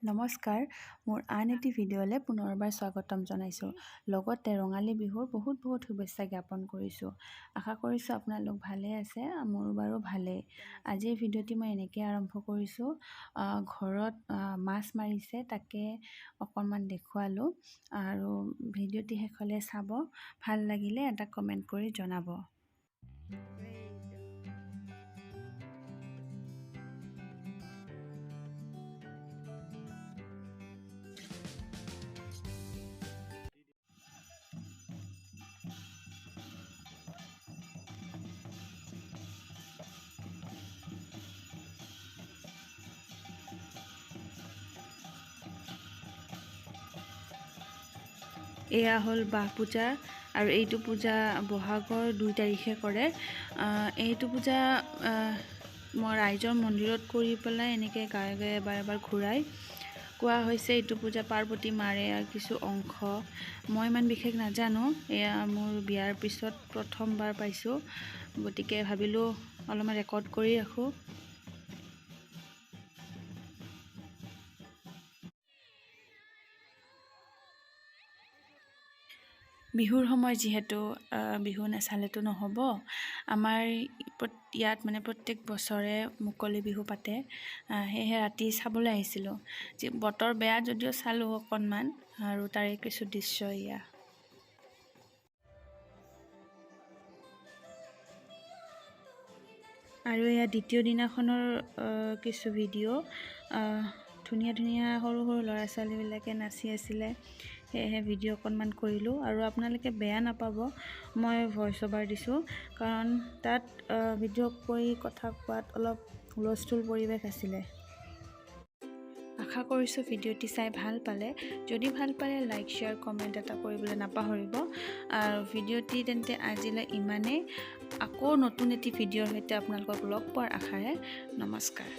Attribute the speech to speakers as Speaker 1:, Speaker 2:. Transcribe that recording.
Speaker 1: নমস্কাৰ, মোৰ আন এটি ভিডিঅ'লৈ পুনৰবাৰ স্বাগতম জনাইছোঁ। লগতে ৰঙালী বিহুৰ বহুত শুভেচ্ছা জ্ঞাপন কৰিছোঁ। আশা কৰিছোঁ আপোনালোক ভালে আছে, মোৰো বাৰু ভালেই। আজিৰ ভিডিঅ'টি মই এনেকৈ আৰম্ভ কৰিছোঁ। ঘৰত মাছ মাৰিছে, তাকে অকণমান দেখুৱালোঁ আৰু ভিডিঅ'টি শেষলৈ চাব। ভাল লাগিলে এটা কমেণ্ট কৰি জনাব। এয়া হ'ল বাহ পূজা আৰু এইটো পূজা বহাগৰ 2 তাৰিখে কৰে। এইটো পূজা মই ৰাইজৰ মন্দিৰত কৰি পেলাই এনেকৈ গায়ে গায়ে এবাৰ ঘূৰাই কোৱা হৈছে। এইটো পূজা পাৰ্বতী মাৰে কিছু অংশ মই ইমান বিশেষ নাজানো। এয়া মোৰ বিয়াৰ পিছত প্ৰথমবাৰ পাইছোঁ, গতিকে ভাবিলোঁ অলপমান ৰেকৰ্ড কৰি ৰাখোঁ। বিহুৰ সময় যিহেতু বিহু নাচালেতো নহ'ব। আমাৰ ইয়াত মানে প্ৰত্যেক বছৰে মুকলি বিহু পাতে, সেয়েহে ৰাতি চাবলৈ আহিছিলোঁ। বতৰ বেয়া যদিও চালোঁ অকণমান, আৰু তাৰে কিছু দৃশ্য এয়া। আৰু এয়া দ্বিতীয় দিনাখনৰ কিছু ভিডিঅ'। ধুনীয়া সৰু ল'ৰা ছোৱালীবিলাকে নাচি আছিলে, সেয়েহে ভিডিঅ' অকণমান কৰিলোঁ। আৰু আপোনালোকে বেয়া নাপাব, মই ভইচ অভাৰ দিছোঁ, কাৰণ তাত ভিডিঅ' কৰি কথা কোৱাত অলপ হুলস্থুল পৰিৱেশ আছিলে। আশা কৰিছোঁ ভিডিঅ'টি চাই ভাল পালে। যদি ভাল পালে লাইক শ্বেয়াৰ কমেণ্ট এটা কৰিবলৈ নাপাহৰিব। আৰু ভিডিঅ'টি তেন্তে আজিলৈ ইমানেই। আকৌ নতুন এটি ভিডিঅ'ৰ সৈতে আপোনালোকক লগ পোৱাৰ আশাৰে নমস্কাৰ।